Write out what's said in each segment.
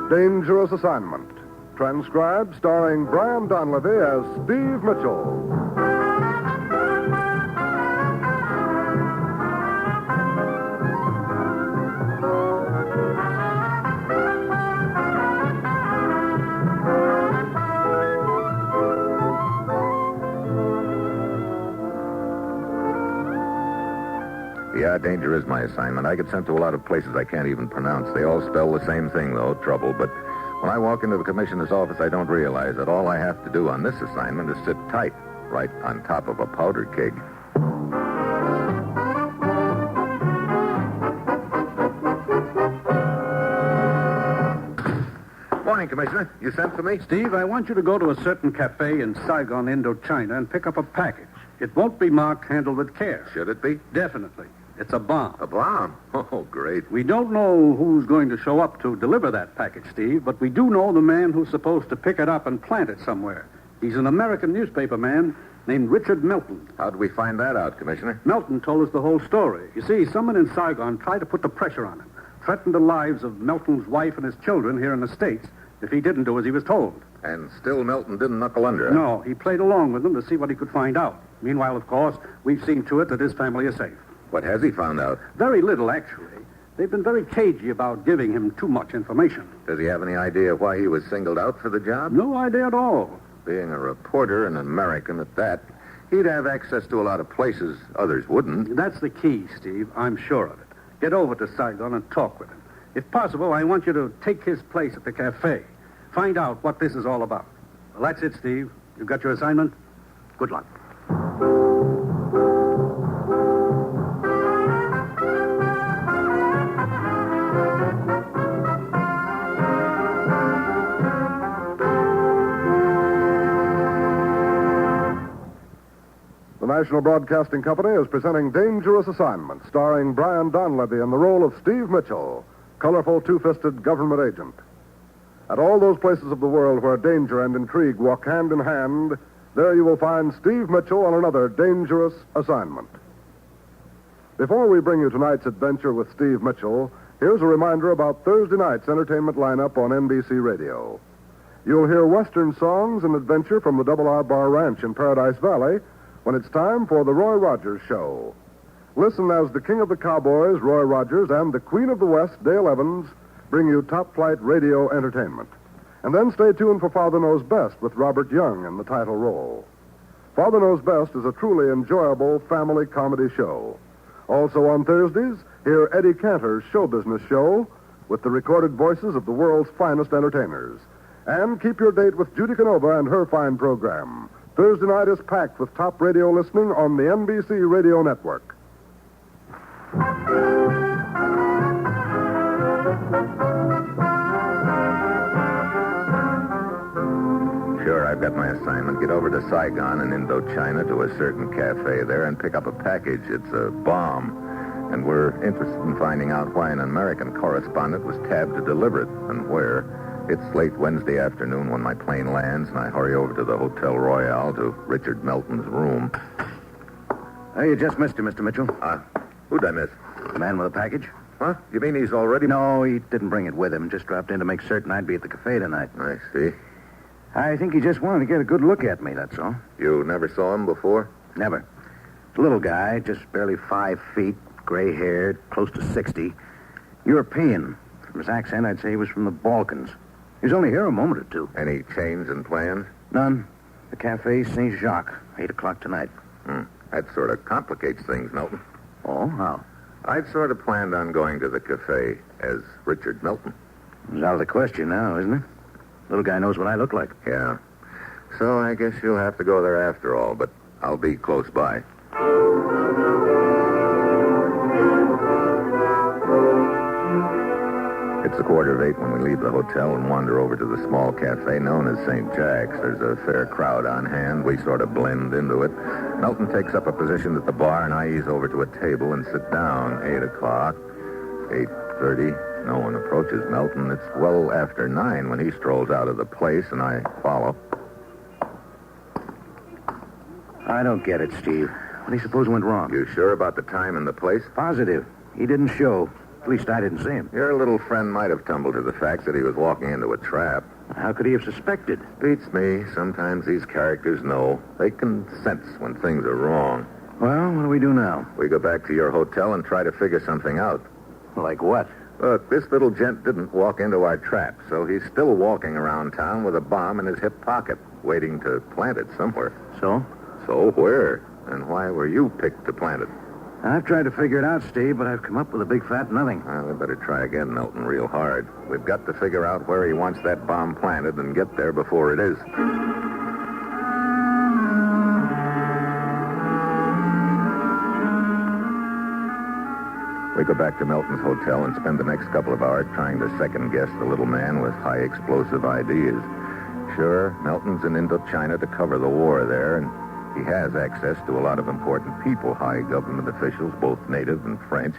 Dangerous Assignment. Transcribed, starring Brian Donlevy as Steve Mitchell. Yeah, danger is my assignment. I get sent to a lot of places I can't even pronounce. They all spell the same thing, though, trouble. But when I walk into the commissioner's office, I don't realize that all I have to do on this assignment is sit tight, right on top of a powder keg. Morning, Commissioner. You sent for me? Steve, I want you to go to a certain cafe in Saigon, Indochina, and pick up a package. It won't be marked handled with care. Should it be? Definitely. It's a bomb. A bomb? Oh, great. We don't know who's going to show up to deliver that package, Steve, but we do know the man who's supposed to pick it up and plant it somewhere. He's an American newspaper man named Richard Melton. How'd we find that out, Commissioner? Melton told us the whole story. You see, someone in Saigon tried to put the pressure on him, threatened the lives of Melton's wife and his children here in the States if he didn't do as he was told. And still Melton didn't knuckle under, huh? No, he played along with them to see what he could find out. Meanwhile, of course, we've seen to it that his family is safe. What has he found out? Very little, actually. They've been very cagey about giving him too much information. Does he have any idea why he was singled out for the job? No idea at all. Being a reporter, and an American at that, he'd have access to a lot of places others wouldn't. That's the key, Steve. I'm sure of it. Get over to Saigon and talk with him. If possible, I want you to take his place at the cafe. Find out what this is all about. Well, that's it, Steve. You've got your assignment. Good luck. The National Broadcasting Company is presenting Dangerous Assignment, starring Brian Donlevy in the role of Steve Mitchell, colorful two-fisted government agent. At all those places of the world where danger and intrigue walk hand in hand, there you will find Steve Mitchell on another dangerous assignment. Before we bring you tonight's adventure with Steve Mitchell, here's a reminder about Thursday night's entertainment lineup on NBC Radio. You'll hear Western songs and adventure from the Double R Bar Ranch in Paradise Valley when it's time for the Roy Rogers Show. Listen as the King of the Cowboys, Roy Rogers, and the Queen of the West, Dale Evans, bring you top-flight radio entertainment. And then stay tuned for Father Knows Best with Robert Young in the title role. Father Knows Best is a truly enjoyable family comedy show. Also on Thursdays, hear Eddie Cantor's show business show with the recorded voices of the world's finest entertainers. And keep your date with Judy Canova and her fine program. Thursday night is packed with top radio listening on the NBC Radio Network. Sure, I've got my assignment. Get over to Saigon in Indochina to a certain cafe there and pick up a package. It's a bomb. And we're interested in finding out why an American correspondent was tabbed to deliver it and where. It's late Wednesday afternoon when my plane lands, and I hurry over to the Hotel Royale to Richard Melton's room. Oh, you just missed him, Mr. Mitchell. Who'd I miss? The man with the package? Huh? You mean he's already... No, he didn't bring it with him. Just dropped in to make certain I'd be at the cafe tonight. I see. I think he just wanted to get a good look at me, that's all. You never saw him before? Never. A little guy, just barely 5 feet, gray-haired, close to 60. European. From his accent, I'd say he was from the Balkans. He was only here a moment or two. Any change in plans? None. The Cafe Saint-Jacques, 8 o'clock tonight. That sort of complicates things, Melton. Oh, how? I'd sort of planned on going to the cafe as Richard Melton. It's out of the question now, isn't it? Little guy knows what I look like. Yeah. So I guess you'll have to go there after all, but I'll be close by. It's a 7:45 when we leave the hotel and wander over to the small cafe known as St. Jack's. There's a fair crowd on hand. We sort of blend into it. Melton takes up a position at the bar, and I ease over to a table and sit down. 8 o'clock, 8:30. No one approaches Melton. It's well after 9 when he strolls out of the place, and I follow. I don't get it, Steve. What do you suppose went wrong? You sure about the time and the place? Positive. He didn't show. At least I didn't see him. Your little friend might have tumbled to the fact that he was walking into a trap. How could he have suspected? Beats me. Sometimes these characters know. They can sense when things are wrong. Well, what do we do now? We go back to your hotel and try to figure something out. Like what? Look, this little gent didn't walk into our trap, so he's still walking around town with a bomb in his hip pocket, waiting to plant it somewhere. So? So where? And why were you picked to plant it? I've tried to figure it out, Steve, but I've come up with a big fat nothing. Well, we better try again, Milton, real hard. We've got to figure out where he wants that bomb planted and get there before it is. We go back to Milton's hotel and spend the next couple of hours trying to second-guess the little man with high explosive ideas. Sure, Milton's in Indochina to cover the war there, and he has access to a lot of important people, high government officials, both native and French.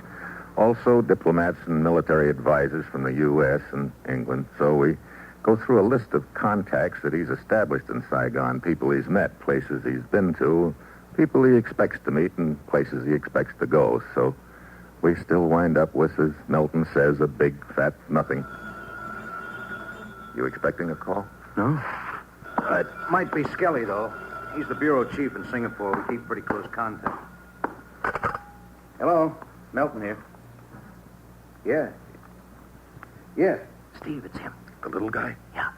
Also diplomats and military advisors from the U.S. and England. So we go through a list of contacts that he's established in Saigon, people he's met, places he's been to, people he expects to meet, and places he expects to go. So we still wind up with, as Milton says, a big fat nothing. You expecting a call? No? It might be Skelly, though. He's the bureau chief in Singapore. We keep pretty close contact. Hello. Melton here. Yeah. Yes. Steve, it's him. The little guy? Yeah.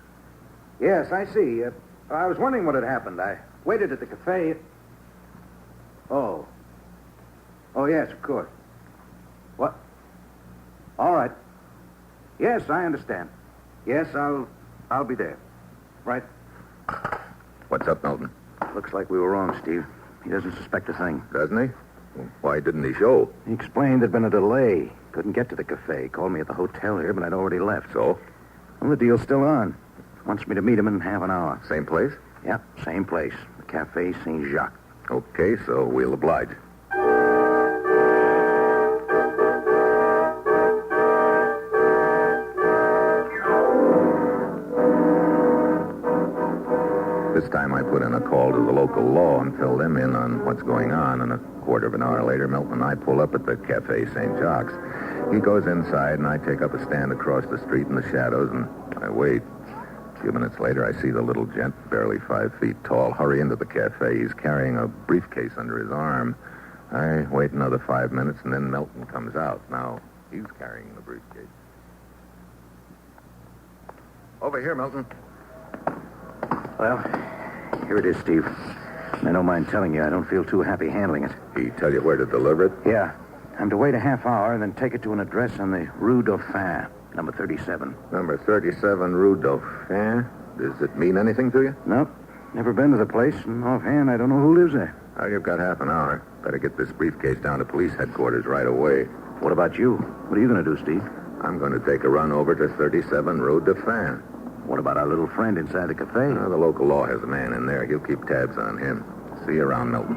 Yes, I see. I was wondering what had happened. I waited at the cafe. Oh. Oh, yes, of course. What? All right. Yes, I understand. Yes, I'll be there. Right. What's up, Milton? Looks like we were wrong, Steve. He doesn't suspect a thing. Doesn't he? Well, why didn't he show? He explained there'd been a delay. Couldn't get to the cafe. Called me at the hotel here, but I'd already left. So? Well, the deal's still on. Wants me to meet him in half an hour. Same place? Yep, same place. The Cafe Saint-Jacques. Okay, so we'll oblige. This time I put in a call to the local law and fill them in on what's going on, and a quarter of an hour later, Milton and I pull up at the Cafe Saint-Jacques. He goes inside, and I take up a stand across the street in the shadows, and I wait. A few minutes later, I see the little gent, barely 5 feet tall, hurry into the cafe. He's carrying a briefcase under his arm. I wait another 5 minutes, and then Milton comes out. Now, he's carrying the briefcase. Over here, Milton. Well, here it is, Steve. And I don't mind telling you, I don't feel too happy handling it. He tell you where to deliver it? Yeah. I'm to wait a half hour and then take it to an address on the Rue Dauphin, number 37. Number 37, Rue Dauphin. Does it mean anything to you? Nope. Never been to the place, and offhand, I don't know who lives there. Well, you've got half an hour. Better get this briefcase down to police headquarters right away. What about you? What are you going to do, Steve? I'm going to take a run over to 37 Rue Dauphin. What about our little friend inside the cafe? The local law has a man in there. He'll keep tabs on him. See you around, Milton.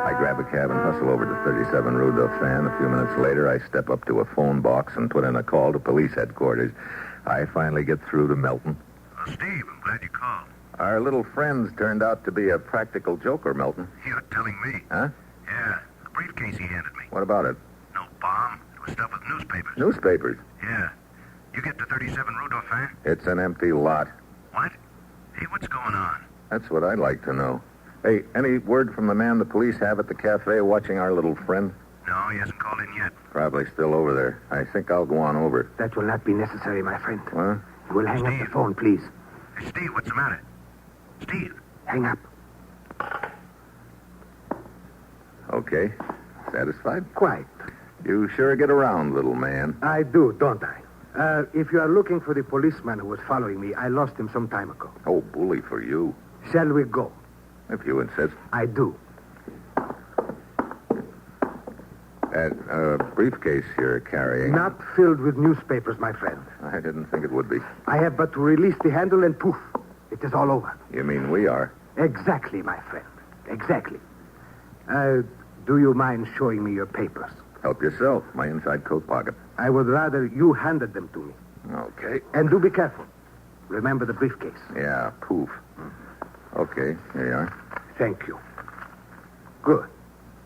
I grab a cab and hustle over to 37 Rue Dauphin. A few minutes later, I step up to a phone box and put in a call to police headquarters. I finally get through to Milton. Steve, I'm glad you called. Our little friend's turned out to be a practical joker, Milton. You're telling me? Huh? Yeah, the briefcase he handed me. What about it? No bomb. It was stuffed with newspapers. Newspapers. Yeah. You get to 37 Rue Dauphin? It's an empty lot. What? Hey, what's going on? That's what I'd like to know. Hey, any word from the man the police have at the cafe watching our little friend? No, he hasn't called in yet. Probably still over there. I think I'll go on over. That will not be necessary, my friend. What? You will hang up the phone, please. Hey, Steve, what's the matter? Steve. Hang up. Okay. Satisfied? Quite. You sure get around, little man. I do, don't I? If you are looking for the policeman who was following me, I lost him some time ago. Oh, bully for you. Shall we go? If you insist. I do. That briefcase you're carrying... Not filled with newspapers, my friend. I didn't think it would be. I have but to release the handle and poof, it is all over. You mean we are? Exactly, my friend. Exactly. Do you mind showing me your papers? Help yourself. My inside coat pocket. I would rather you handed them to me. Okay. And do be careful. Remember the briefcase. Yeah, poof. Okay, here you are. Thank you. Good.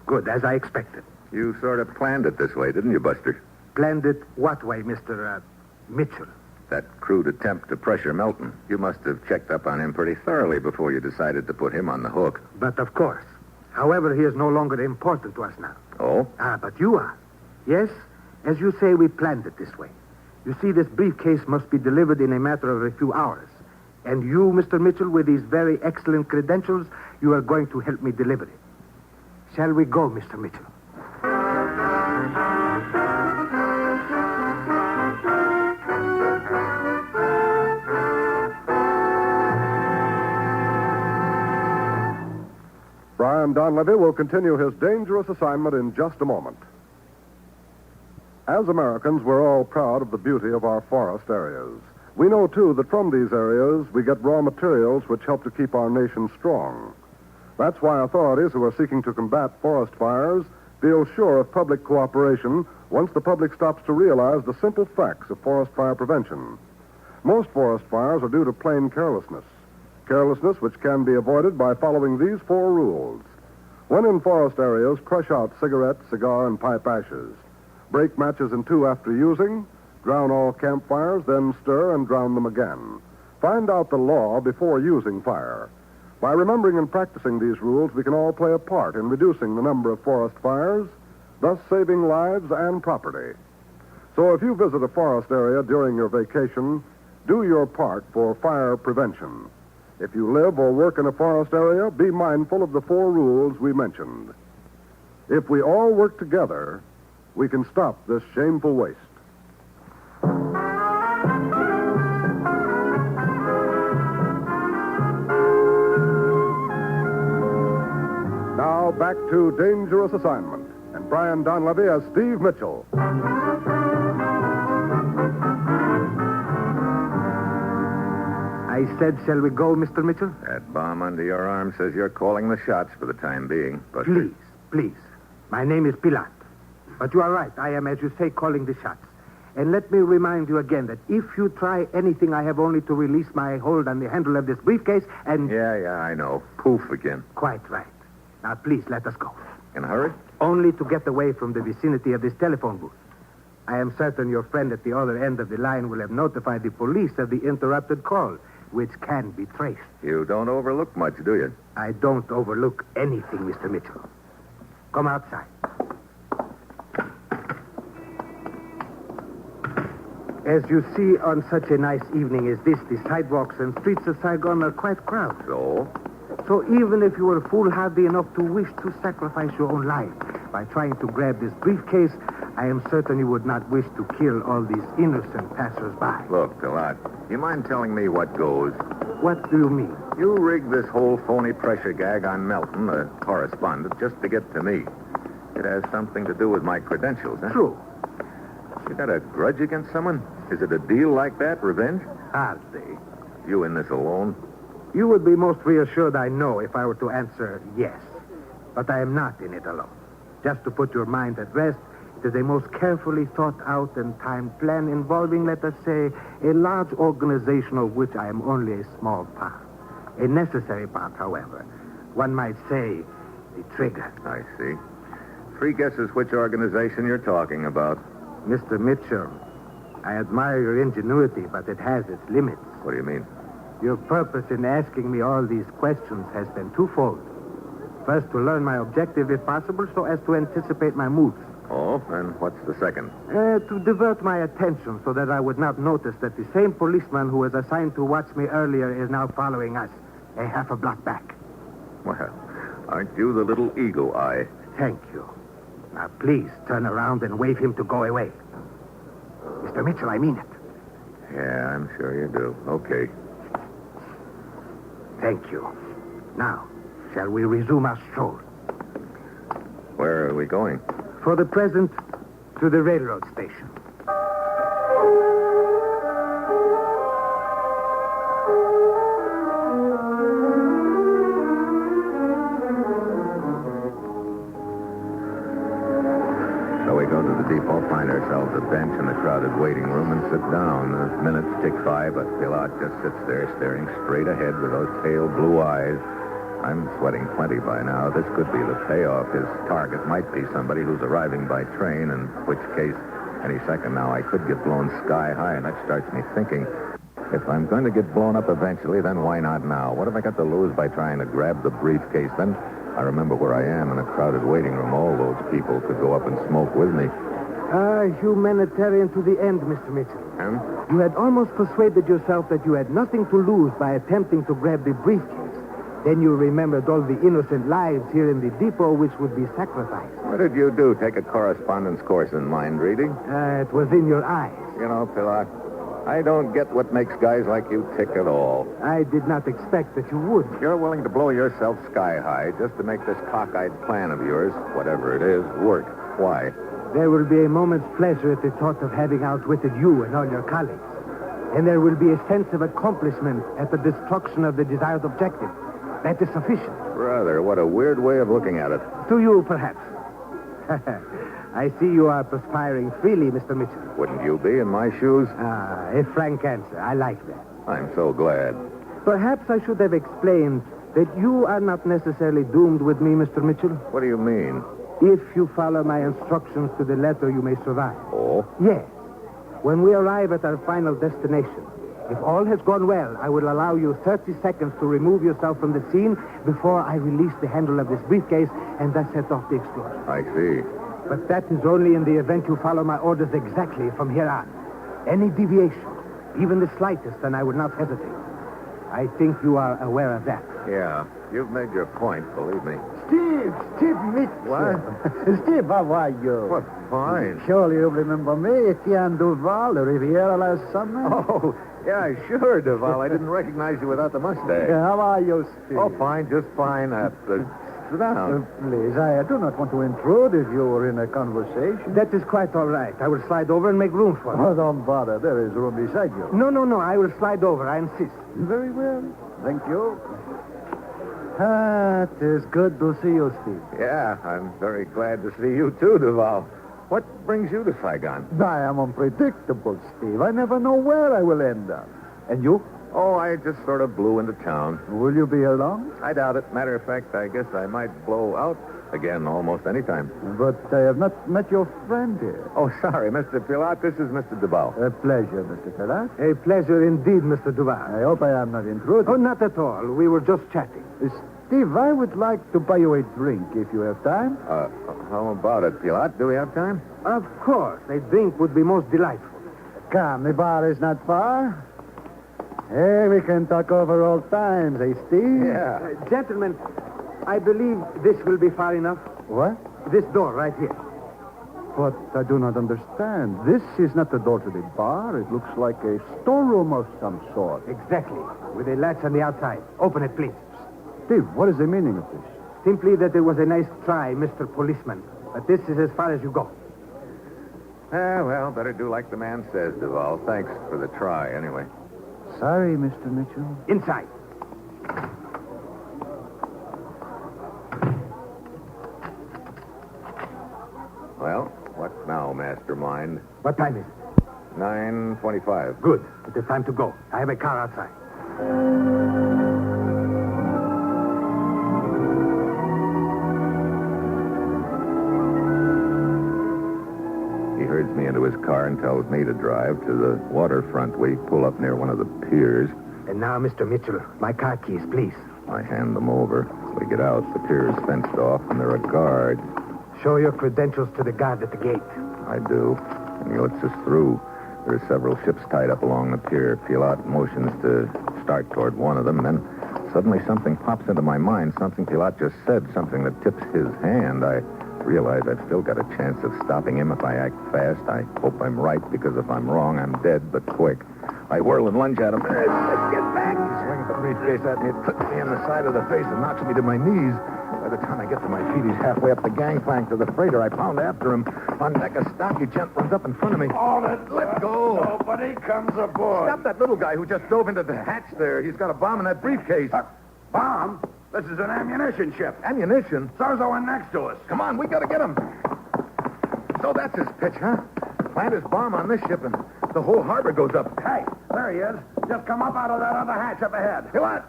Good, as I expected. You sort of planned it this way, didn't you, Buster? Planned it what way, Mr. Mitchell? That crude attempt to pressure Melton. You must have checked up on him pretty thoroughly before you decided to put him on the hook. But of course. However, he is no longer important to us now. Oh? But you are. Yes, as you say, we planned it this way. You see, this briefcase must be delivered in a matter of a few hours. And you, Mr. Mitchell, with these very excellent credentials, you are going to help me deliver it. Shall we go, Mr. Mitchell? Brian Donlevy will continue his dangerous assignment in just a moment. As Americans, we're all proud of the beauty of our forest areas. We know, too, that from these areas we get raw materials which help to keep our nation strong. That's why authorities who are seeking to combat forest fires feel sure of public cooperation once the public stops to realize the simple facts of forest fire prevention. Most forest fires are due to plain carelessness. Carelessness which can be avoided by following these 4 rules. When in forest areas, crush out cigarette, cigar, and pipe ashes. Break matches in 2 after using. Drown all campfires, then stir and drown them again. Find out the law before using fire. By remembering and practicing these rules, we can all play a part in reducing the number of forest fires, thus saving lives and property. So if you visit a forest area during your vacation, do your part for fire prevention. If you live or work in a forest area, be mindful of the 4 rules we mentioned. If we all work together, we can stop this shameful waste. Now back to Dangerous Assignment and Brian Donlevy as Steve Mitchell. I said, shall we go, Mr. Mitchell? That bomb under your arm says you're calling the shots for the time being, but... Please. My name is Pilat. But you are right. I am, as you say, calling the shots. And let me remind you again that if you try anything, I have only to release my hold on the handle of this briefcase and... Yeah, I know. Poof again. Quite right. Now, please, let us go. In a hurry? Only to get away from the vicinity of this telephone booth. I am certain your friend at the other end of the line will have notified the police of the interrupted call, which can be traced. You don't overlook much, do you? I don't overlook anything, Mr. Mitchell. Come outside. As you see, on such a nice evening as this, the sidewalks and streets of Saigon are quite crowded. So even if you were foolhardy enough to wish to sacrifice your own life by trying to grab this briefcase, I am certain you would not wish to kill all these innocent passers-by. Look, Pilat, you mind telling me what goes? What do you mean? You rigged this whole phony pressure gag on Melton, the correspondent, just to get to me. It has something to do with my credentials, huh? True. You got a grudge against someone? Is it a deal like that, revenge? Hardly. You in this alone? You would be most reassured, I know, if I were to answer yes. But I am not in it alone. Just to put your mind at rest, it is a most carefully thought out and timed plan involving, let us say, a large organization of which I am only a small part. A necessary part, however. One might say, the trigger. I see. 3 guesses which organization you're talking about. Mr. Mitchell, I admire your ingenuity, but it has its limits. What do you mean? Your purpose in asking me all these questions has been twofold. First, to learn my objective, if possible, so as to anticipate my moves. Oh, and what's the second? To divert my attention so that I would not notice that the same policeman who was assigned to watch me earlier is now following us a half a block back. Well, aren't you the little eagle eye? Thank you. Now, please turn around and wave him to go away. Mr. Mitchell, I mean it. Yeah, I'm sure you do. Okay. Thank you. Now, shall we resume our stroll? Where are we going? For the present, to the railroad station. So we go to the depot, find ourselves a bench in the crowded waiting room, and sit down. The minutes tick by, but Pilat just sits there staring straight ahead with those pale blue eyes. I'm sweating plenty by now. This could be the payoff. His target might be somebody who's arriving by train, in which case, any second now, I could get blown sky high, and that starts me thinking, if I'm going to get blown up eventually, then why not now? What have I got to lose by trying to grab the briefcase? Then I remember where I am in a crowded waiting room. All those people could go up and smoke with me. Humanitarian to the end, Mr. Mitchell. Huh? You had almost persuaded yourself that you had nothing to lose by attempting to grab the briefcase. Then you remembered all the innocent lives here in the depot which would be sacrificed. What did you do? Take a correspondence course in mind reading? It was in your eyes. You know, Pilat, I don't get what makes guys like you tick at all. I did not expect that you would. You're willing to blow yourself sky high just to make this cockeyed plan of yours, whatever it is, work. Why? There will be a moment's pleasure at the thought of having outwitted you and all your colleagues. And there will be a sense of accomplishment at the destruction of the desired objective. That is sufficient. Brother, what a weird way of looking at it. To you, perhaps. I see you are perspiring freely, Mr. Mitchell. Wouldn't you be in my shoes? A frank answer. I like that. I'm so glad. Perhaps I should have explained that you are not necessarily doomed with me, Mr. Mitchell. What do you mean? If you follow my instructions to the letter, you may survive. Oh? Yes. When we arrive at our final destination, if all has gone well, I will allow you 30 seconds to remove yourself from the scene before I release the handle of this briefcase and thus set off the explosion. I see. But that is only in the event you follow my orders exactly from here on. Any deviation, even the slightest, and I would not hesitate. I think you are aware of that. Yeah, you've made your point, believe me. Steve Mitchell. What? Steve, how are you? What? Fine. Surely you remember me, Etienne Duval, the Riviera last summer. Oh, yeah, sure, Duval. I didn't recognize you without the mustache. Yeah, how are you, Steve? Oh, fine, just fine. Sit down. Please, I do not want to intrude if you were in a conversation. That is quite all right. I will slide over and make room for you. Oh, don't bother. There is room beside you. No. I will slide over. I insist. Very well. Thank you. It is good to see you, Steve. Yeah, I'm very glad to see you, too, Duval. What brings you to Saigon? I am unpredictable, Steve. I never know where I will end up. And you? Oh, I just sort of blew into town. Will you be here long? I doubt it. Matter of fact, I guess I might blow out again almost any time. But I have not met your friend here. Oh, sorry, Mr. Pilat. This is Mr. Duval. A pleasure, Mr. Pellat. A pleasure indeed, Mr. Duval. I hope I am not intruding. Oh, not at all. We were just chatting. Steve, I would like to buy you a drink if you have time. How about it, Pilat? Do we have time? Of course. A drink would be most delightful. Come, the bar is not far. Hey, we can talk over old times, eh, Steve? Yeah. Gentlemen, I believe this will be far enough. What? This door right here. But I do not understand. This is not the door to the bar. It looks like a storeroom of some sort. Exactly. With a latch on the outside. Open it, please. Steve, what is the meaning of this? Simply that it was a nice try, Mr. Policeman. But this is as far as you go. Well, better do like the man says, Duval. Thanks for the try, anyway. Sorry, Mr. Mitchell. Inside. Well, what now, mastermind? What time is it? 9:25. Good. It is time to go. I have a car outside. He herds me into his car and tells me to drive to the waterfront. We pull up near one of the piers. And now, Mr. Mitchell, my car keys, please. I hand them over. We get out. The pier is fenced off, and there are guards. Show your credentials to the guard at the gate. I do. And he lets us through. There are several ships tied up along the pier. Pilat motions to start toward one of them. Then suddenly something pops into my mind. Something Pilat just said. Something that tips his hand. I realize I've still got a chance of stopping him if I act fast. I hope I'm right, because if I'm wrong, I'm dead, but quick. I whirl and lunge at him. Let's get back! He swings the briefcase at me. It clicks me in the side of the face and knocks me to my knees. By the time I get to my feet, he's halfway up the gangplank to the freighter. I pound after him. On deck, a stocky gent runs up in front of me. Hold it. Let go. Nobody comes aboard. Stop that little guy who just dove into the hatch there. He's got a bomb in that briefcase. Bomb? This is an ammunition ship. Ammunition? So's the one next to us. Come on, we gotta get him. So that's his pitch, huh? Plant his bomb on this ship and the whole harbor goes up. Hey, there he is. Just come up out of that other hatch up ahead. Hey, what?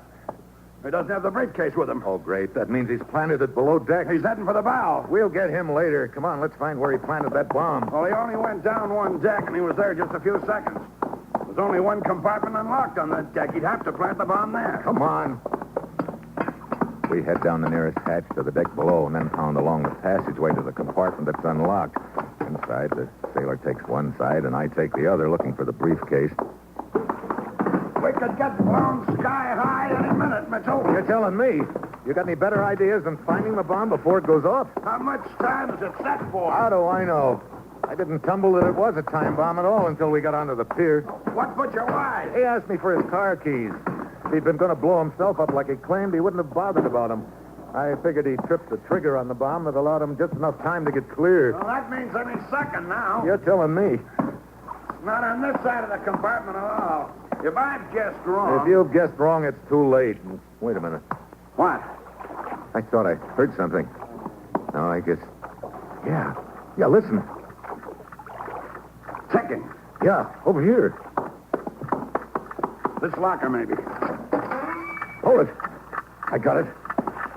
He doesn't have the briefcase with him. Oh, great. That means he's planted it below deck. He's heading for the bow. We'll get him later. Come on, let's find where he planted that bomb. Well, he only went down one deck, and he was there just a few seconds. There's only one compartment unlocked on that deck. He'd have to plant the bomb there. Come on. We head down the nearest hatch to the deck below and then pound along the passageway to the compartment that's unlocked. Inside, the sailor takes one side and I take the other, looking for the briefcase. We could get blown sky high any minute, Mitchell. You're telling me. You got any better ideas than finding the bomb before it goes off? How much time is it set for? How do I know? I didn't tumble that it was a time bomb at all until we got onto the pier. What put you wise? He asked me for his car keys. If he'd been going to blow himself up like he claimed, he wouldn't have bothered about them. I figured he tripped the trigger on the bomb that allowed him just enough time to get clear. Well, that means any second now. You're telling me. Not on this side of the compartment at all. If I've guessed wrong... If you've guessed wrong, it's too late. Wait a minute. What? I thought I heard something. No, I guess... Yeah, listen. Ticking. Yeah, over here. This locker, maybe. Hold it. I got it.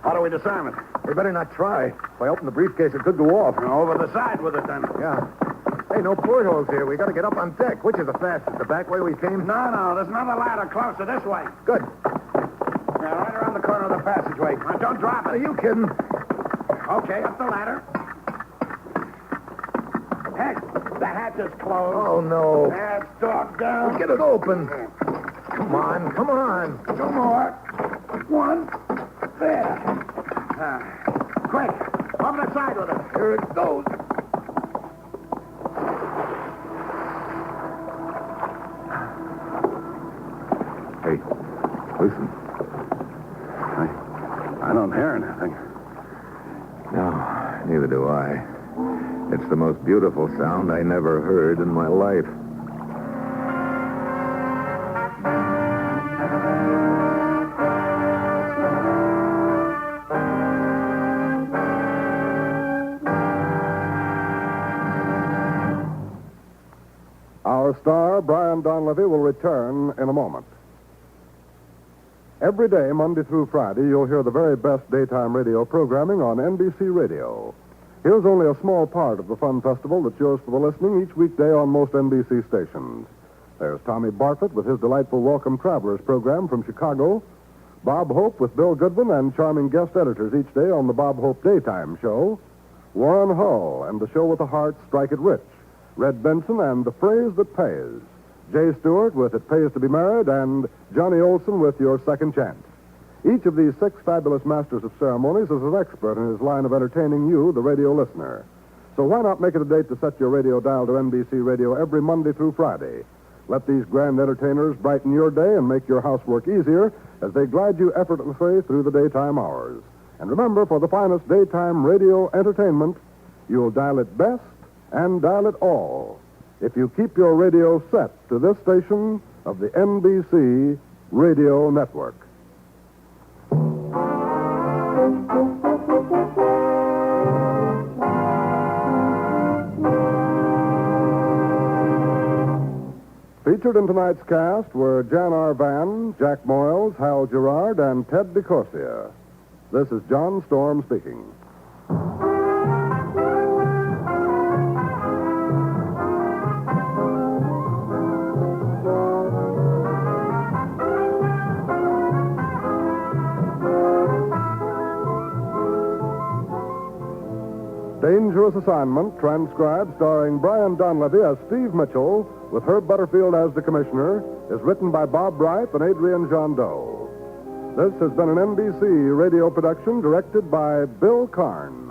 How do we disarm it? We better not try. If I open the briefcase, it could go off. Over the side with it, then. Yeah. Hey, no portholes here. We got to get up on deck. Which is the fastest? The back way we came? No. There's another ladder closer this way. Good. Yeah, right around the corner of the passageway. Now, don't drop Are it. you kidding? Okay, up the ladder. Heck, the hatch is closed. Oh, no. That's dogged down. Get it open. Come on. Two more. One. There. Quick. Over the side with it. Here it goes. Hey, listen. I don't hear anything. No, neither do I. It's the most beautiful sound I never heard in my life. Our star, Brian Donlevy, will return in a moment. Every day, Monday through Friday, you'll hear the very best daytime radio programming on NBC Radio. Here's only a small part of the fun festival that's yours for the listening each weekday on most NBC stations. There's Tommy Bartlett with his delightful Welcome Travelers program from Chicago, Bob Hope with Bill Goodwin and charming guest editors each day on the Bob Hope Daytime Show, Warren Hull and the Show with the Heart, Strike It Rich, Red Benson and The Phrase That Pays, Jay Stewart with It Pays to Be Married, and Johnny Olson with Your Second Chance. Each of these 6 fabulous masters of ceremonies is an expert in his line of entertaining you, the radio listener. So why not make it a date to set your radio dial to NBC Radio every Monday through Friday? Let these grand entertainers brighten your day and make your housework easier as they glide you effortlessly through the daytime hours. And remember, for the finest daytime radio entertainment, you'll dial it best and dial it all if you keep your radio set to this station of the NBC Radio Network. Featured in tonight's cast were Jan R. Vann, Jack Moyles, Hal Gerard, and Ted DeCorsia. This is John Storm speaking. Dangerous Assignment, transcribed, starring Brian Donlevy as Steve Mitchell, with Herb Butterfield as the Commissioner, is written by Bob Bright and Adrian Jondeau. This has been an NBC radio production directed by Bill Karn.